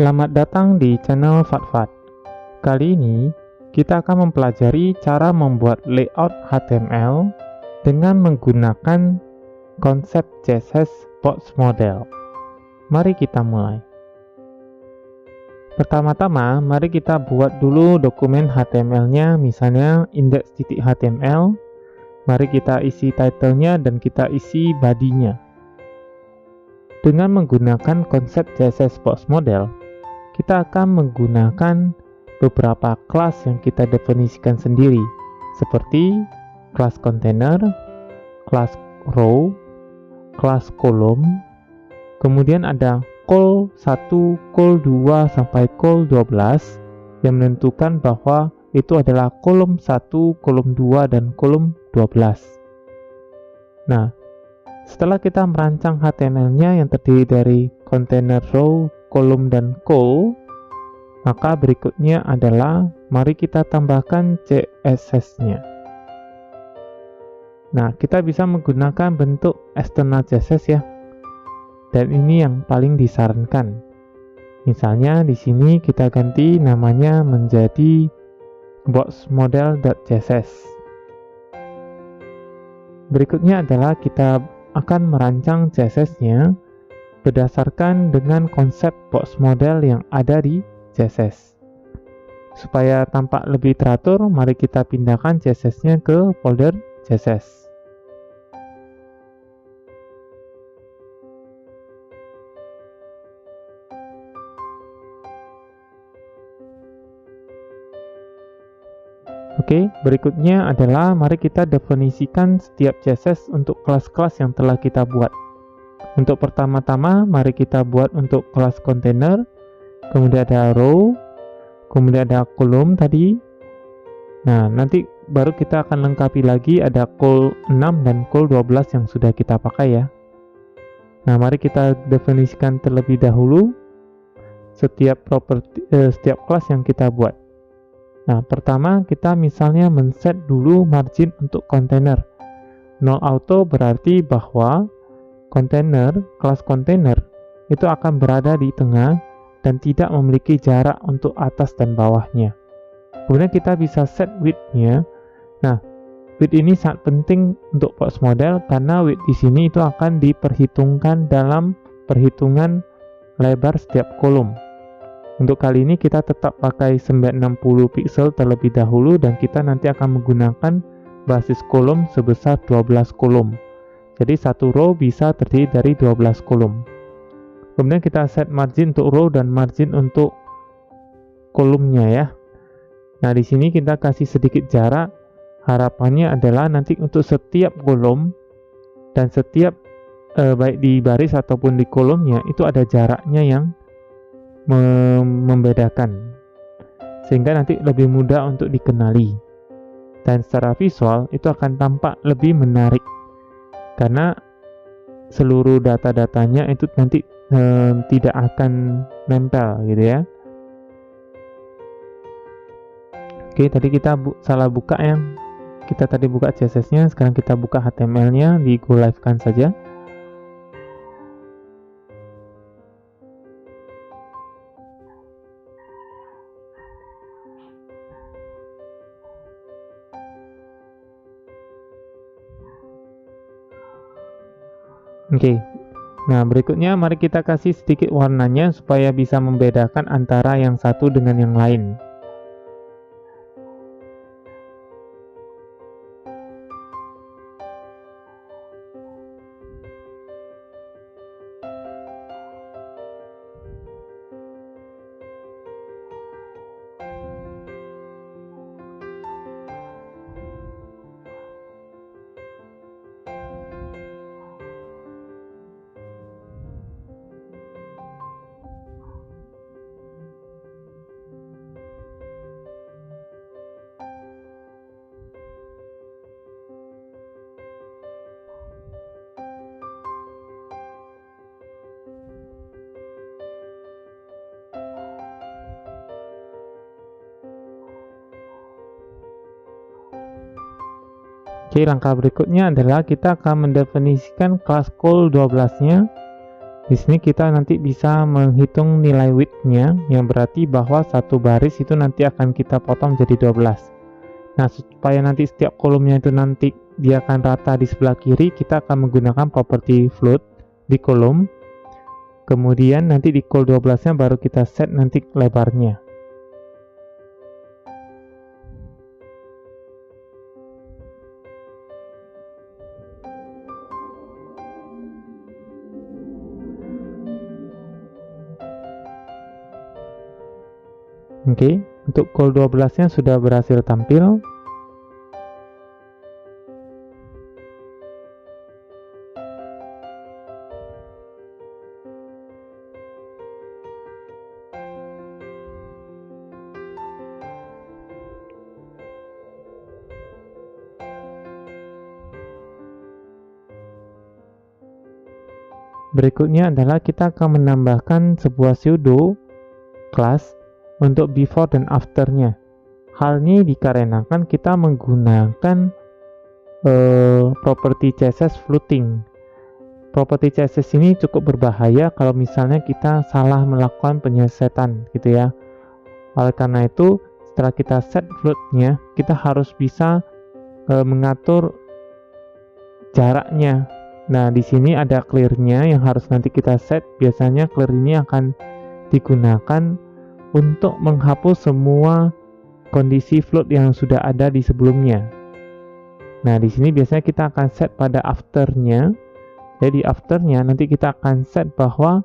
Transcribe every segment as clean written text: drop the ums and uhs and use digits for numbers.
Selamat datang di channel Fatfat. Kali ini kita akan mempelajari cara membuat layout HTML dengan menggunakan konsep CSS Box Model. Mari kita mulai. Pertama-tama, mari kita buat dulu dokumen HTML-nya, misalnya index.html. Mari kita isi title-nya dan kita isi body-nya. Dengan menggunakan konsep CSS Box Model, kita akan menggunakan beberapa kelas yang kita definisikan sendiri, seperti kelas container, kelas row, kelas kolom, kemudian ada call 1, call 2, sampai call 12 yang menentukan bahwa itu adalah kolom 1, kolom 2, dan kolom 12. Nah, setelah kita merancang HTML-nya yang terdiri dari container, row, kolom, dan call, maka berikutnya adalah mari kita tambahkan CSS-nya. Nah, kita bisa menggunakan bentuk external CSS ya. Dan ini yang paling disarankan. Misalnya di sini kita ganti namanya menjadi boxmodel.css. Berikutnya adalah kita akan merancang CSS-nya berdasarkan dengan konsep box model yang ada di CSS. Supaya tampak lebih teratur, mari kita pindahkan CSS-nya ke folder CSS. Oke, berikutnya adalah mari kita definisikan setiap CSS untuk kelas-kelas yang telah kita buat. Untuk pertama-tama, mari kita buat untuk kelas container, kemudian ada row, kemudian ada kolom tadi. Nah, nanti baru kita akan lengkapi lagi ada call 6 dan call 12 yang sudah kita pakai ya. Nah, mari kita definisikan terlebih dahulu setiap kelas yang kita buat. Nah, pertama kita misalnya men-set dulu margin untuk container. Null auto berarti bahwa kelas kontainer itu akan berada di tengah dan tidak memiliki jarak untuk atas dan bawahnya. Kemudian kita bisa set width-nya. Nah, width ini sangat penting untuk box model karena width di sini itu akan diperhitungkan dalam perhitungan lebar setiap kolom. Untuk kali ini kita tetap pakai 960 pixel terlebih dahulu dan kita nanti akan menggunakan basis kolom sebesar 12 kolom. Jadi satu row bisa terdiri dari 12 kolom. Kemudian kita set margin untuk row dan margin untuk kolomnya ya. Nah, di sini kita kasih sedikit jarak. Harapannya adalah nanti untuk setiap kolom dan setiap baik di baris ataupun di kolomnya itu ada jaraknya yang membedakan. Sehingga nanti lebih mudah untuk dikenali. Dan secara visual itu akan tampak lebih menarik. Karena seluruh data-datanya itu nanti tidak akan nempel gitu ya. Oke, tadi kita salah buka ya. Kita tadi buka CSS-nya, sekarang kita buka HTML-nya, di go live-kan saja. Oke, nah berikutnya mari kita kasih sedikit warnanya supaya bisa membedakan antara yang satu dengan yang lain. Oke, langkah berikutnya adalah kita akan mendefinisikan kelas call 12-nya Di sini kita nanti bisa menghitung nilai width-nya, yang berarti bahwa satu baris itu nanti akan kita potong jadi 12. Nah, supaya nanti setiap kolomnya itu nanti dia akan rata di sebelah kiri, kita akan menggunakan properti float di kolom. Kemudian nanti di col 12-nya baru kita set nanti lebarnya. Oke, untuk col 12-nya sudah berhasil tampil. Berikutnya adalah kita akan menambahkan sebuah pseudo class untuk before dan after-nya. Hal ini dikarenakan kita menggunakan properti CSS floating. Properti CSS ini cukup berbahaya kalau misalnya kita salah melakukan penyesetan gitu ya. Oleh karena itu, setelah kita set float-nya, kita harus bisa mengatur jaraknya. Nah, di sini ada clear-nya yang harus nanti kita set. Biasanya clear ini akan digunakan untuk menghapus semua kondisi float yang sudah ada di sebelumnya. Nah, di sini biasanya kita akan set pada after-nya. Jadi after-nya nanti kita akan set bahwa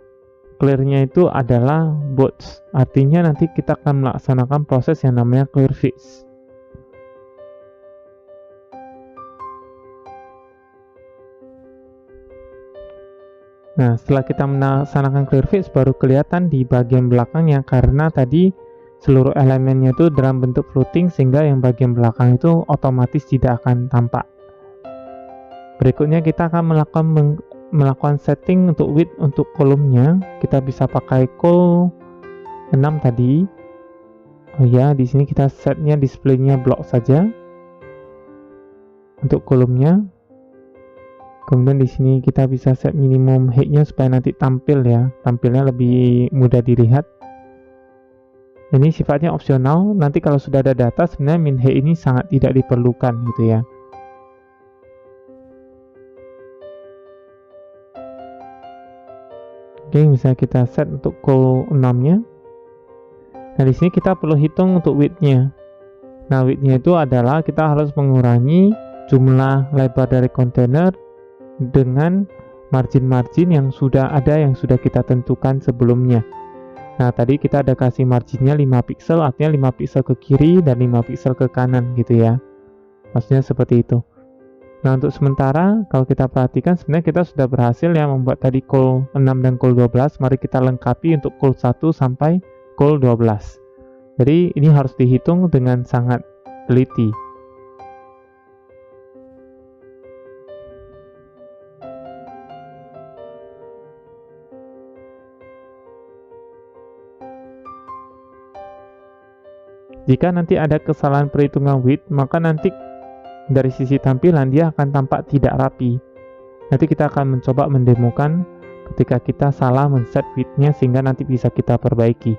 clear-nya itu adalah box. Artinya nanti kita akan melaksanakan proses yang namanya clear fix. Nah, setelah kita melaksanakan clear fix baru kelihatan di bagian belakangnya, karena tadi seluruh elemennya itu dalam bentuk floating sehingga yang bagian belakang itu otomatis tidak akan tampak. Berikutnya kita akan melakukan setting untuk width untuk kolomnya. Kita bisa pakai col 6 tadi. Oh ya, di sini kita setnya displaynya block saja untuk kolomnya. Kemudian di sini kita bisa set minimum height-nya supaya nanti tampil ya, tampilnya lebih mudah dilihat. Ini sifatnya opsional. Nanti kalau sudah ada data, sebenarnya min height ini sangat tidak diperlukan gitu ya. Oke, misalnya kita set untuk col 6-nya. Nah, di sini kita perlu hitung untuk width-nya. Nah, width-nya itu adalah kita harus mengurangi jumlah lebar dari kontainer dengan margin-margin yang sudah ada, yang sudah kita tentukan sebelumnya. Nah, tadi kita ada kasih marginnya 5 pixel, artinya 5 pixel ke kiri dan 5 pixel ke kanan gitu ya. Maksudnya seperti itu. Nah, untuk sementara kalau kita perhatikan sebenarnya kita sudah berhasil ya membuat tadi col 6 dan col 12. Mari kita lengkapi untuk col 1 sampai col 12. Jadi ini harus dihitung dengan sangat teliti. Jika nanti ada kesalahan perhitungan width, maka nanti dari sisi tampilan dia akan tampak tidak rapi. Nanti kita akan mencoba mendemokan ketika kita salah men-set width-nya sehingga nanti bisa kita perbaiki.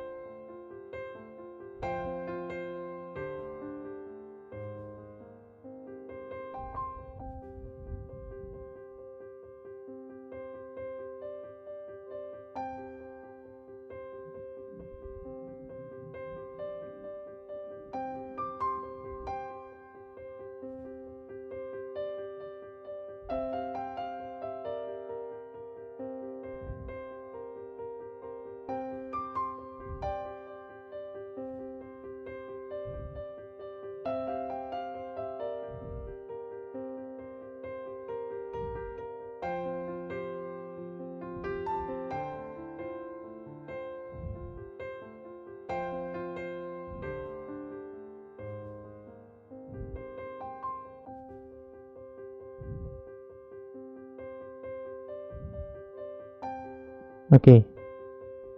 Oke.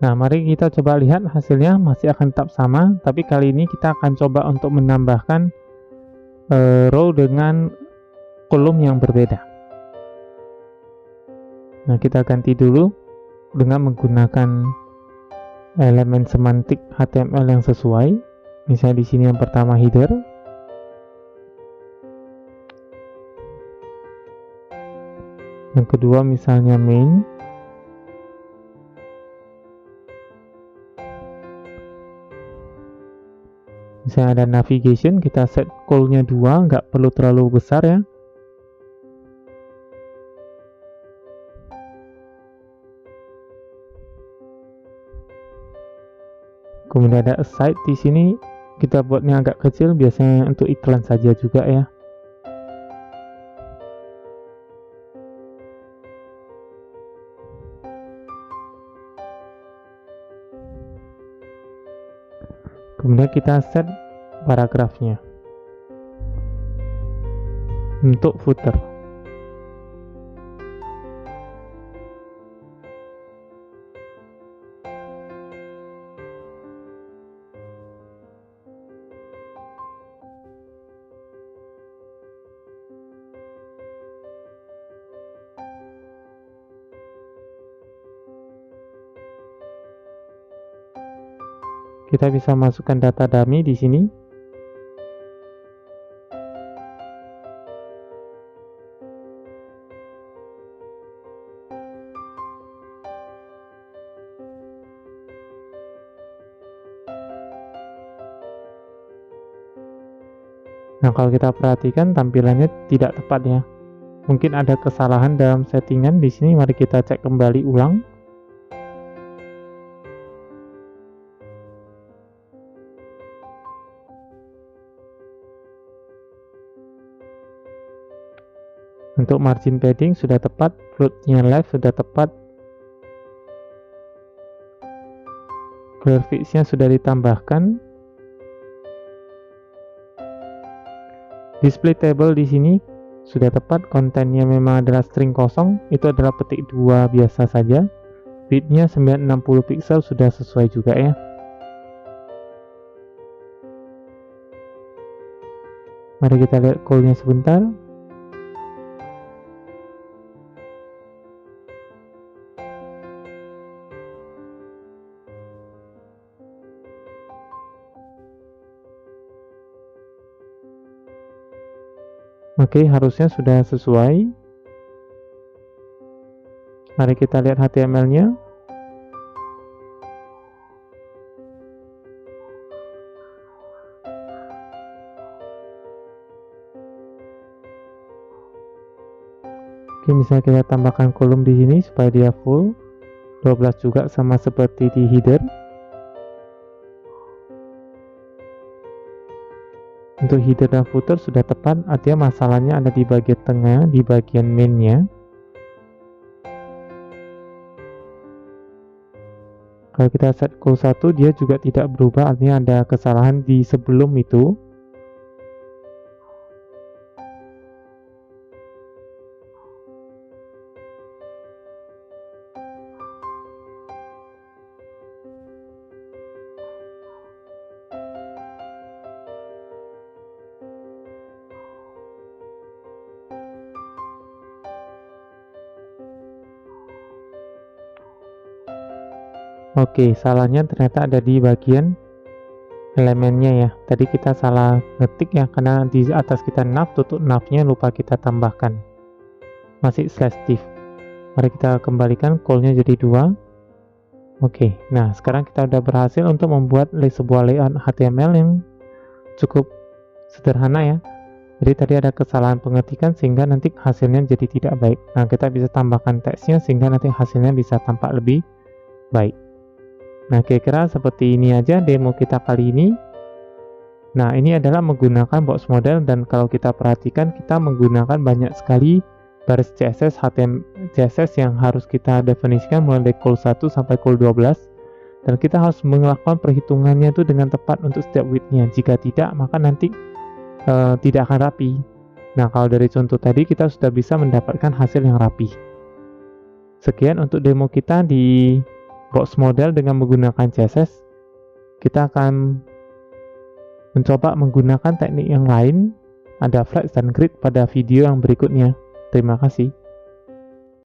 Nah, mari kita coba lihat hasilnya masih akan tetap sama, tapi kali ini kita akan coba untuk menambahkan row dengan kolom yang berbeda. Nah, kita ganti dulu. dengan menggunakan elemen semantik HTML yang sesuai. Misalnya di sini yang pertama header, yang kedua misalnya main, misalnya ada navigation, kita set call-nya 2, nggak perlu terlalu besar ya. Kemudian ada aside, di sini kita buatnya agak kecil, biasanya untuk iklan saja juga ya. Kemudian kita set paragrafnya untuk footer. Kita bisa masukkan data dummy di sini. Nah, kalau kita perhatikan tampilannya tidak tepat ya. Mungkin ada kesalahan dalam settingan di sini. Mari kita cek kembali ulang. Untuk margin padding sudah tepat, floatnya left sudah tepat, clearfix-nya sudah ditambahkan, display table di sini sudah tepat, kontennya memang adalah string kosong, itu adalah petik 2 biasa saja, width-nya 960 pixel sudah sesuai juga ya. Mari kita lihat call-nya sebentar. Oke, harusnya sudah sesuai. Mari kita lihat HTML-nya. Oke, misalnya kita tambahkan kolom di sini supaya dia full 12 juga, sama seperti di header. Untuk header dan footer sudah tepat, artinya masalahnya ada di bagian tengah, di bagian main-nya. Kalau kita set call 1, dia juga tidak berubah, artinya ada kesalahan di sebelum itu. Oke, salahnya ternyata ada di bagian elemennya ya. Tadi kita salah ngetik ya, karena di atas kita nav, tutup navnya lupa kita tambahkan. Masih /div. Mari kita kembalikan call-nya jadi 2. Oke, nah sekarang kita udah berhasil untuk membuat sebuah layout HTML yang cukup sederhana ya. Jadi tadi ada kesalahan pengetikan sehingga nanti hasilnya jadi tidak baik. Nah, kita bisa tambahkan teksnya sehingga nanti hasilnya bisa tampak lebih baik. Nah, kira-kira seperti ini aja demo kita kali ini. Nah, ini adalah menggunakan box model, dan kalau kita perhatikan kita menggunakan banyak sekali baris CSS, HTML CSS yang harus kita definisikan mulai dari call 1 sampai call 12, dan kita harus melakukan perhitungannya itu dengan tepat untuk setiap width-nya. Jika tidak, maka nanti tidak akan rapi. Nah, kalau dari contoh tadi kita sudah bisa mendapatkan hasil yang rapi. Sekian untuk demo kita di box model dengan menggunakan CSS. Kita akan mencoba menggunakan teknik yang lain, ada flex dan grid pada video yang berikutnya. Terima kasih.